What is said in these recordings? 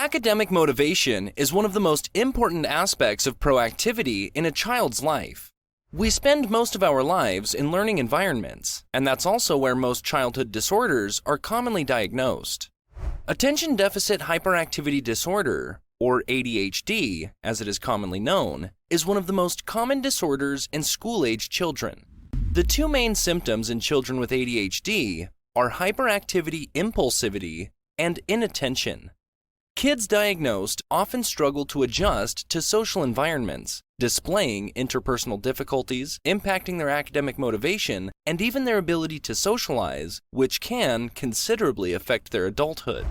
Academic motivation is one of the most important aspects of proactivity in a child's life. We spend most of our lives in learning environments, and that's also where most childhood disorders are commonly diagnosed. Attention Deficit Hyperactivity Disorder, or ADHD, as it is commonly known, is one of the most common disorders in school-age children. The two main symptoms in children with ADHD are hyperactivity-impulsivity and inattention. Kids diagnosed often struggle to adjust to social environments, displaying interpersonal difficulties, impacting their academic motivation, and even their ability to socialize, which can considerably affect their adulthood.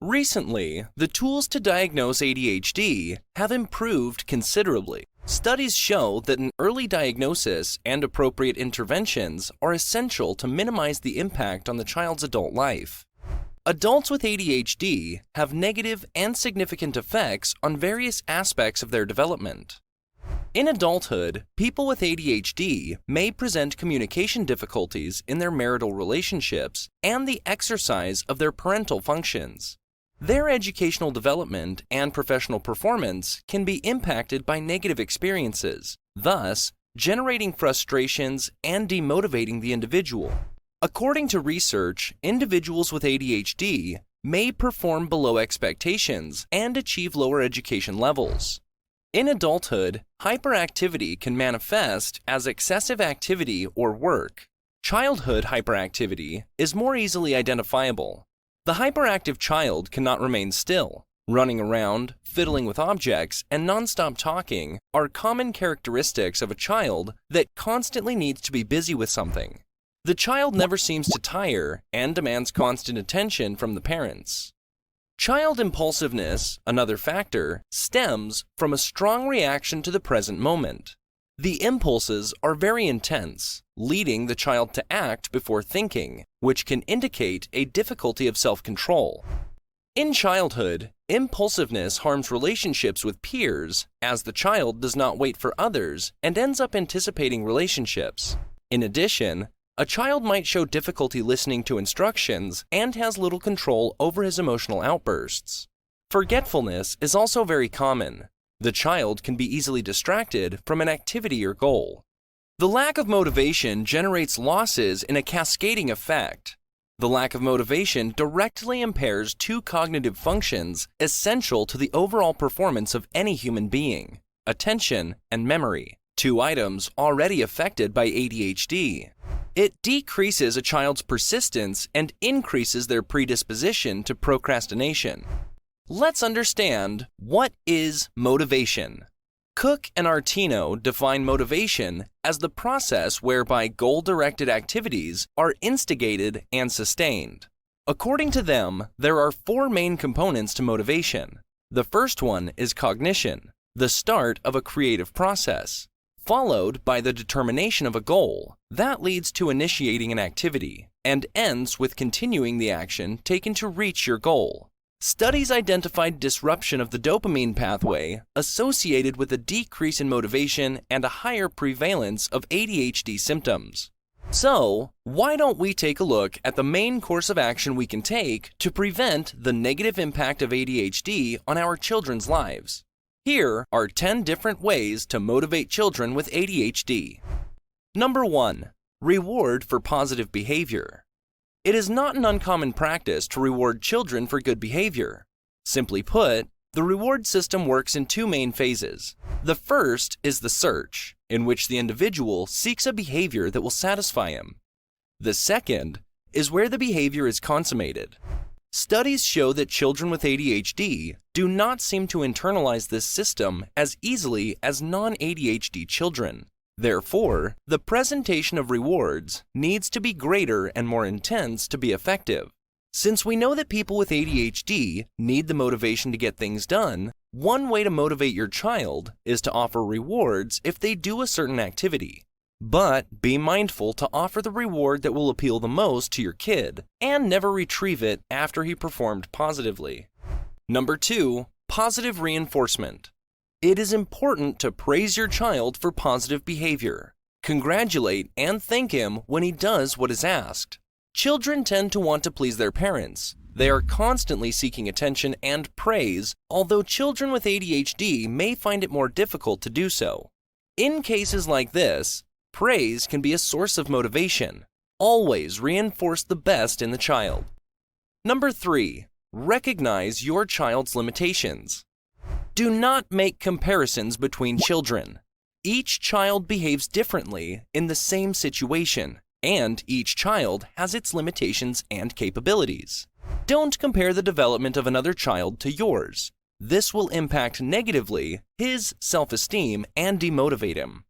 Recently, the tools to diagnose ADHD have improved considerably. Studies show that an early diagnosis and appropriate interventions are essential to minimize the impact on the child's adult life. Adults with ADHD have negative and significant effects on various aspects of their development. In adulthood, people with ADHD may present communication difficulties in their marital relationships and the exercise of their parental functions. Their educational development and professional performance can be impacted by negative experiences, thus generating frustrations and demotivating the individual. According to research, individuals with ADHD may perform below expectations and achieve lower education levels. In adulthood, hyperactivity can manifest as excessive activity or work. Childhood hyperactivity is more easily identifiable. The hyperactive child cannot remain still. Running around, fiddling with objects, and nonstop talking are common characteristics of a child that constantly needs to be busy with something. The child never seems to tire and demands constant attention from the parents. Child impulsiveness, another factor, stems from a strong reaction to the present moment. The impulses are very intense, leading the child to act before thinking, which can indicate a difficulty of self-control. In childhood, impulsiveness harms relationships with peers, as the child does not wait for others and ends up anticipating relationships. In addition, a child might show difficulty listening to instructions and has little control over his emotional outbursts. Forgetfulness is also very common. The child can be easily distracted from an activity or goal. The lack of motivation generates losses in a cascading effect. The lack of motivation directly impairs two cognitive functions essential to the overall performance of any human being: attention and memory, two items already affected by ADHD. It decreases a child's persistence and increases their predisposition to procrastination. Let's understand, what is motivation? Cook and Artino define motivation as the process whereby goal-directed activities are instigated and sustained. According to them, there are four main components to motivation. The first one is cognition, the start of a creative process, followed by the determination of a goal. That leads to initiating an activity and ends with continuing the action taken to reach your goal. Studies identified disruption of the dopamine pathway associated with a decrease in motivation and a higher prevalence of ADHD symptoms. So, why don't we take a look at the main course of action we can take to prevent the negative impact of ADHD on our children's lives? Here are 10 different ways to motivate children with ADHD. Number 1. Reward for positive behavior. It is not an uncommon practice to reward children for good behavior. Simply put, the reward system works in two main phases. The first is the search, in which the individual seeks a behavior that will satisfy him. The second is where the behavior is consummated. Studies show that children with ADHD do not seem to internalize this system as easily as non-ADHD children. Therefore, the presentation of rewards needs to be greater and more intense to be effective. Since we know that people with ADHD need the motivation to get things done, one way to motivate your child is to offer rewards if they do a certain activity. But be mindful to offer the reward that will appeal the most to your kid and never retrieve it after he performed positively. Number 2. Positive reinforcement. It is important to praise your child for positive behavior. Congratulate and thank him when he does what is asked. Children tend to want to please their parents, They are constantly seeking attention and praise, although children with ADHD may find it more difficult to do so. In cases like this, praise can be a source of motivation. Always reinforce the best in the child. Number 3. Recognize your child's limitations. Do not make comparisons between children. Each child behaves differently in the same situation, and each child has its limitations and capabilities. Don't compare the development of another child to yours. This will impact negatively his self-esteem and demotivate him.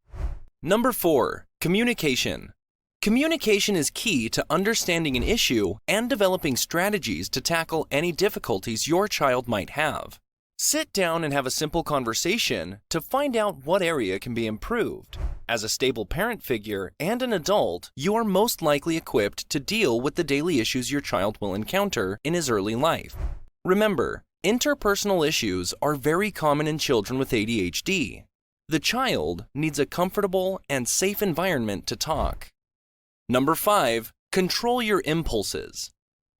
Number 4. Communication. Communication is key to understanding an issue and developing strategies to tackle any difficulties your child might have. Sit down and have a simple conversation to find out what area can be improved. As a stable parent figure and an adult, you are most likely equipped to deal with the daily issues your child will encounter in his early life. Remember, interpersonal issues are very common in children with ADHD. The child needs a comfortable and safe environment to talk. Number 5. Control your impulses.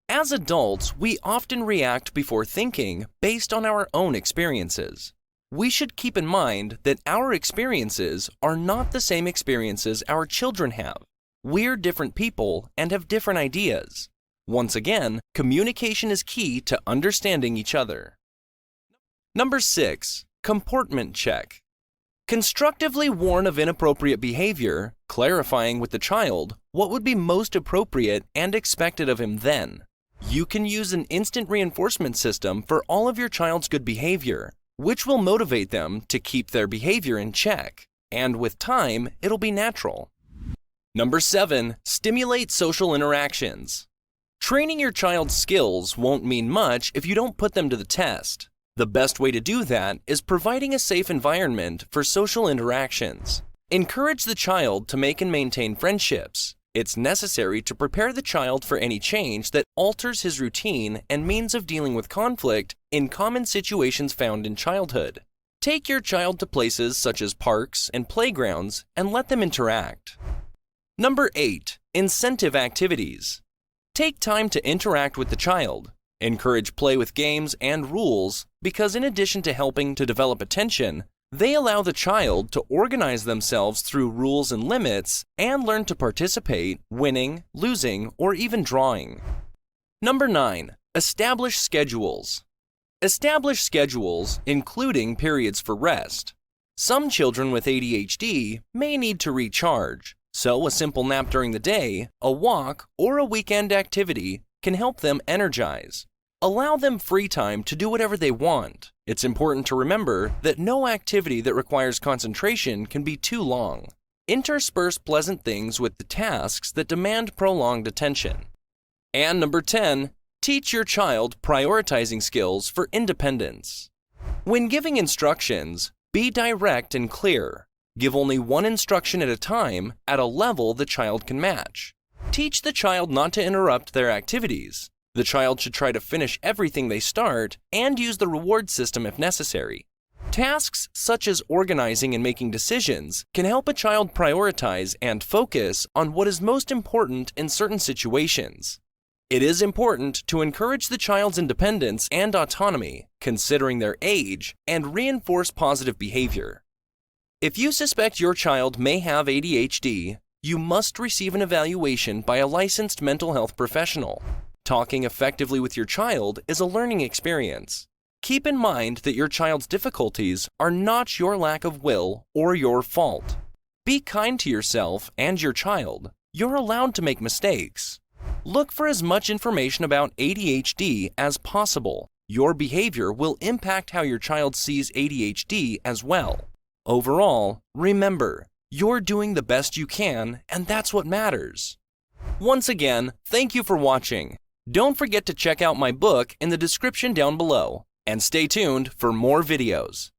As adults, we often react before thinking based on our own experiences. We should keep in mind that our experiences are not the same experiences our children have. We're different people and have different ideas. Once again, communication is key to understanding each other. Number 6. Comportment check. Constructively warn of inappropriate behavior, clarifying with the child what would be most appropriate and expected of him then. You can use an instant reinforcement system for all of your child's good behavior, which will motivate them to keep their behavior in check, and with time, it'll be natural. Number 7. Stimulate social interactions. Training your child's skills won't mean much if you don't put them to the test. The best way to do that is providing a safe environment for social interactions. Encourage the child to make and maintain friendships. It's necessary to prepare the child for any change that alters his routine and means of dealing with conflict in common situations found in childhood. Take your child to places such as parks and playgrounds and let them interact. Number 8. Incentive activities. Take time to interact with the child. Encourage play with games and rules because in addition to helping to develop attention, they allow the child to organize themselves through rules and limits and learn to participate, winning, losing, or even drawing. Number 9. Establish schedules. Establish schedules, including periods for rest. Some children with ADHD may need to recharge, so a simple nap during the day, a walk, or a weekend activity can help them energize. Allow them free time to do whatever they want. It's important to remember that no activity that requires concentration can be too long. Intersperse pleasant things with the tasks that demand prolonged attention. And number 10, teach your child prioritizing skills for independence. When giving instructions, be direct and clear. Give only one instruction at a time at a level the child can match. Teach the child not to interrupt their activities. The child should try to finish everything they start and use the reward system if necessary. Tasks such as organizing and making decisions can help a child prioritize and focus on what is most important in certain situations. It is important to encourage the child's independence and autonomy, considering their age, and reinforce positive behavior. If you suspect your child may have ADHD, you must receive an evaluation by a licensed mental health professional. Talking effectively with your child is a learning experience. Keep in mind that your child's difficulties are not your lack of will or your fault. Be kind to yourself and your child. You're allowed to make mistakes. Look for as much information about ADHD as possible. Your behavior will impact how your child sees ADHD as well. Overall, remember, you're doing the best you can, and that's what matters. Once again, thank you for watching. Don't forget to check out my book in the description down below, and stay tuned for more videos.